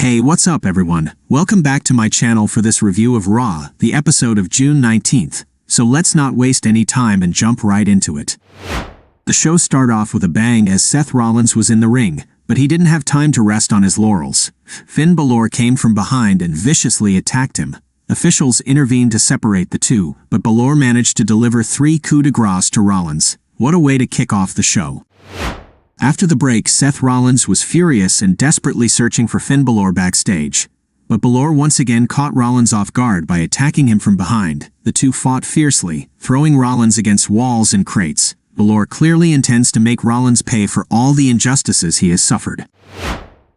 Hey, what's up everyone? Welcome back to my channel for this review of Raw, the episode of June 19th. So let's not waste any time and jump right into it. The show started off with a bang as Seth Rollins was in the ring, but he didn't have time to rest on his laurels. Finn Balor came from behind and viciously attacked him. Officials intervened to separate the two, but Balor managed to deliver 3 coups de grace to Rollins. What a way to kick off the show. After the break, Seth Rollins was furious and desperately searching for Finn Balor backstage. But Balor once again caught Rollins off guard by attacking him from behind. The two fought fiercely, throwing Rollins against walls and crates. Balor clearly intends to make Rollins pay for all the injustices he has suffered.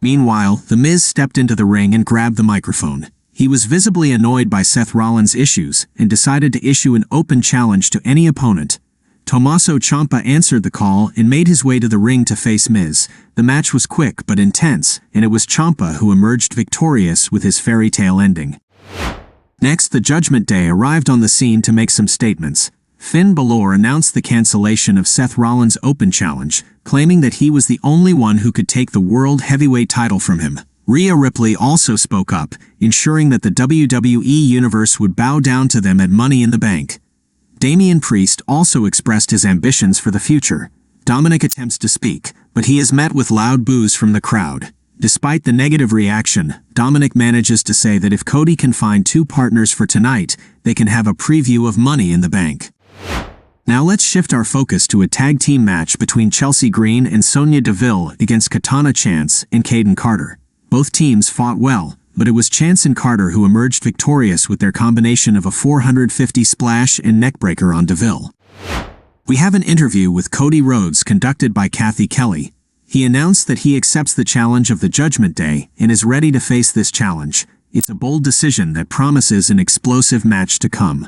Meanwhile, The Miz stepped into the ring and grabbed the microphone. He was visibly annoyed by Seth Rollins' issues and decided to issue an open challenge to any opponent. Tommaso Ciampa answered the call and made his way to the ring to face Miz. The match was quick but intense, and it was Ciampa who emerged victorious with his fairy tale ending. Next, the Judgment Day arrived on the scene to make some statements. Finn Balor announced the cancellation of Seth Rollins' open challenge, claiming that he was the only one who could take the World Heavyweight title from him. Rhea Ripley also spoke up, ensuring that the WWE Universe would bow down to them at Money in the Bank. Damian Priest also expressed his ambitions for the future. Dominic attempts to speak, but he is met with loud boos from the crowd. Despite the negative reaction, Dominic manages to say that if Cody can find 2 partners for tonight, they can have a preview of Money in the Bank. Now let's shift our focus to a tag team match between Chelsea Green and Sonya Deville against Katana Chance and Kayden Carter. Both teams fought well, but it was Chance and Carter who emerged victorious with their combination of a 450 splash and neckbreaker on Deville. We have an interview with Cody Rhodes conducted by Cathy Kelley. He announced that he accepts the challenge of the Judgment Day and is ready to face this challenge. It's a bold decision that promises an explosive match to come.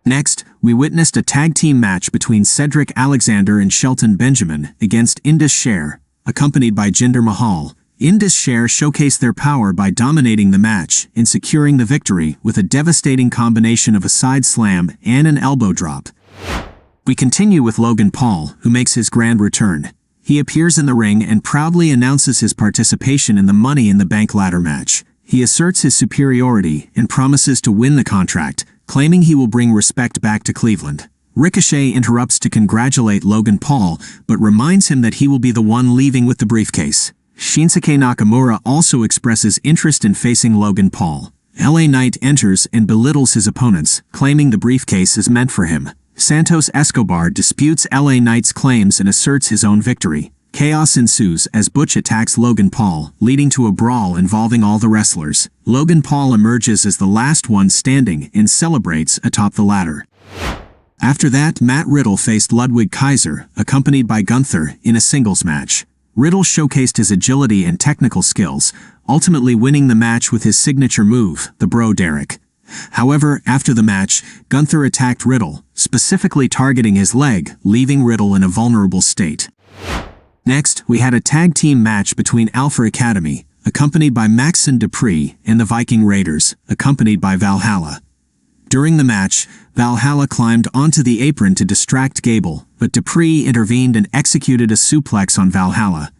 Next, we witnessed a tag team match between Cedric Alexander and Shelton Benjamin against Indus Sher, accompanied by Jinder Mahal. Indus Sher showcased their power by dominating the match and securing the victory with a devastating combination of a side slam and an elbow drop. We continue with Logan Paul, who makes his grand return. He appears in the ring and proudly announces his participation in the Money in the Bank ladder match. He asserts his superiority and promises to win the contract, claiming he will bring respect back to Cleveland. Ricochet interrupts to congratulate Logan Paul, but reminds him that he will be the one leaving with the briefcase. Shinsuke Nakamura also expresses interest in facing Logan Paul. LA Knight enters and belittles his opponents, claiming the briefcase is meant for him. Santos Escobar disputes LA Knight's claims and asserts his own victory. Chaos ensues as Butch attacks Logan Paul, leading to a brawl involving all the wrestlers. Logan Paul emerges as the last one standing and celebrates atop the ladder. After that, Riddle faced Ludwig Kaiser, accompanied by Gunther, in a singles match. Riddle showcased his agility and technical skills, ultimately winning the match with his signature move, the Bro Derek. However, after the match, Gunther attacked Riddle, specifically targeting his leg, leaving Riddle in a vulnerable state. Next, we had a tag team match between Alpha Academy, accompanied by Maxxine Dupri, and the Viking Raiders, accompanied by Valhalla. During the match, Valhalla climbed onto the apron to distract Gable, but Dupri intervened and executed a suplex on Valhalla.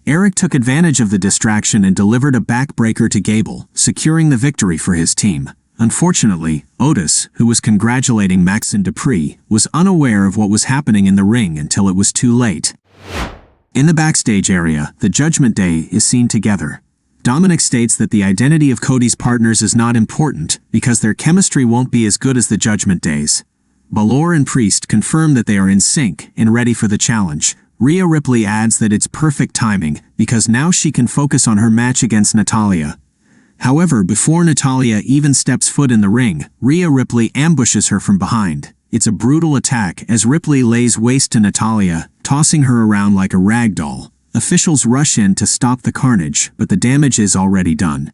Eric took advantage of the distraction and delivered a backbreaker to Gable, securing the victory for his team. Unfortunately, Otis, who was congratulating Maxxine Dupri, was unaware of what was happening in the ring until it was too late. In the backstage area, the Judgment Day is seen together. Dominic states that the identity of Cody's partners is not important because their chemistry won't be as good as the Judgment Day's. Balor and Priest confirm that they are in sync and ready for the challenge. Rhea Ripley adds that it's perfect timing because now she can focus on her match against Natalya. However, before Natalya even steps foot in the ring, Rhea Ripley ambushes her from behind. It's a brutal attack as Ripley lays waste to Natalya, tossing her around like a rag doll. Officials rush in to stop the carnage, but the damage is already done.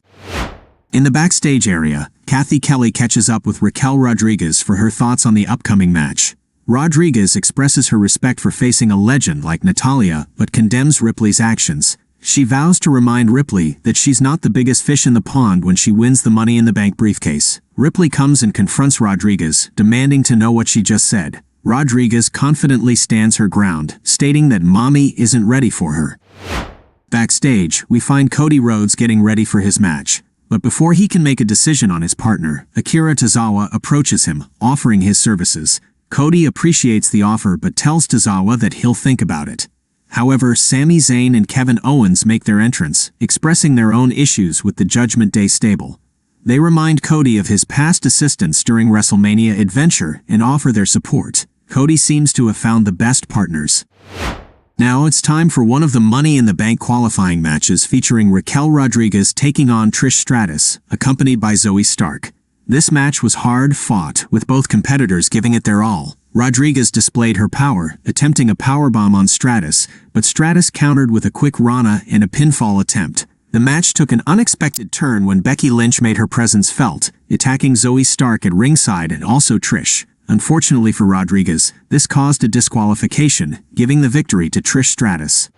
In the backstage area, Cathy Kelley catches up with Raquel Rodriguez for her thoughts on the upcoming match. Rodriguez expresses her respect for facing a legend like Natalya, but condemns Ripley's actions. She vows to remind Ripley that she's not the biggest fish in the pond when she wins the Money in the Bank briefcase. Ripley comes and confronts Rodriguez, demanding to know what she just said. Rodriguez confidently stands her ground, stating that Mommy isn't ready for her. Backstage, we find Cody Rhodes getting ready for his match. But before he can make a decision on his partner, Akira Tozawa approaches him, offering his services. Cody appreciates the offer but tells Tozawa that he'll think about it. However, Sami Zayn and Kevin Owens make their entrance, expressing their own issues with the Judgment Day stable. They remind Cody of his past assistance during WrestleMania Adventure and offer their support. Cody seems to have found the best partners. Now it's time for one of the Money in the Bank qualifying matches featuring Raquel Rodriguez taking on Trish Stratus, accompanied by Zoe Stark. This match was hard-fought, with both competitors giving it their all. Rodriguez displayed her power, attempting a powerbomb on Stratus, but Stratus countered with a quick Rana and a pinfall attempt. The match took an unexpected turn when Becky Lynch made her presence felt, attacking Zoe Stark at ringside and also Trish. Unfortunately for Rodriguez, this caused a disqualification, giving the victory to Trish Stratus.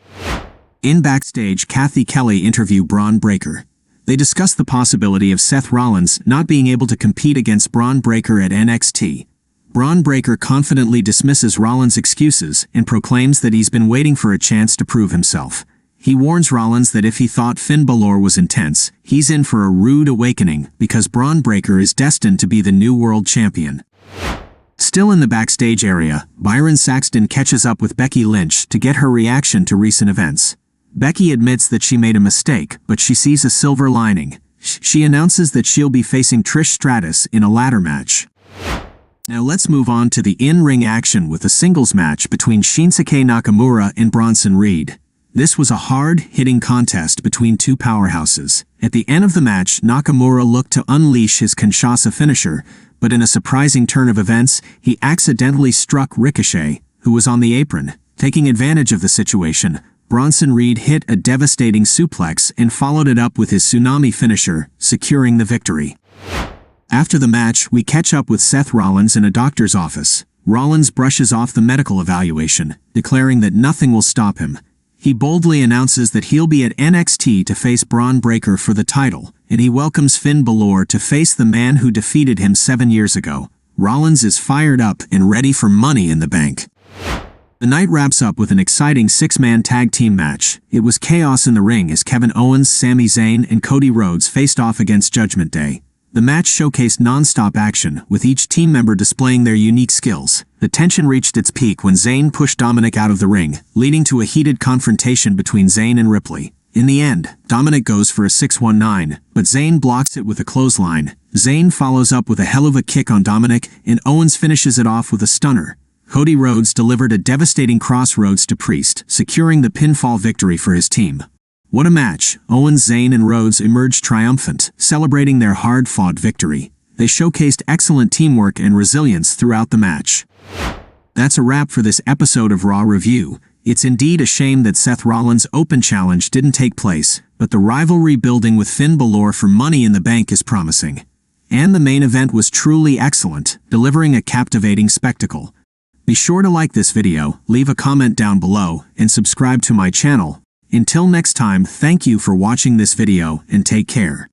In backstage, Kathy Kelly interviewed Braun Breaker. They discussed the possibility of Seth Rollins not being able to compete against Braun Breaker at NXT. Braun Breaker confidently dismisses Rollins' excuses and proclaims that he's been waiting for a chance to prove himself. He warns Rollins that if he thought Finn Balor was intense, he's in for a rude awakening because Braun Breaker is destined to be the new world champion. Still in the backstage area, Byron Saxton catches up with Becky Lynch to get her reaction to recent events. Becky admits that she made a mistake, but she sees a silver lining. She announces that she'll be facing Trish Stratus in a ladder match. Now let's move on to the in-ring action with a singles match between Shinsuke Nakamura and Bronson Reed. This was a hard-hitting contest between two powerhouses. At the end of the match, Nakamura looked to unleash his Kinshasa finisher, but in a surprising turn of events, he accidentally struck Ricochet, who was on the apron. Taking advantage of the situation, Bronson Reed hit a devastating suplex and followed it up with his tsunami finisher, securing the victory. After the match, we catch up with Seth Rollins in a doctor's office. Rollins brushes off the medical evaluation, declaring that nothing will stop him. He boldly announces that he'll be at NXT to face Braun Breaker for the title, and he welcomes Finn Balor to face the man who defeated him 7 years ago. Rollins is fired up and ready for Money in the Bank. The night wraps up with an exciting 6-man tag team match. It was chaos in the ring as Kevin Owens, Sami Zayn, and Cody Rhodes faced off against Judgment Day. The match showcased non-stop action, with each team member displaying their unique skills. The tension reached its peak when Zayn pushed Dominic out of the ring, leading to a heated confrontation between Zayn and Ripley. In the end, Dominic goes for a 619, but Zayn blocks it with a clothesline. Zayn follows up with a helluva kick on Dominic, and Owens finishes it off with a stunner. Cody Rhodes delivered a devastating crossroads to Priest, securing the pinfall victory for his team. What a match! Owens, Zayn, and Rhodes emerged triumphant, celebrating their hard-fought victory. They showcased excellent teamwork and resilience throughout the match. That's a wrap for this episode of Raw Review. It's indeed a shame that Seth Rollins' Open Challenge didn't take place, but the rivalry building with Finn Balor for Money in the Bank is promising. And the main event was truly excellent, delivering a captivating spectacle. Be sure to like this video, leave a comment down below, and subscribe to my channel. Until next time, thank you for watching this video and take care.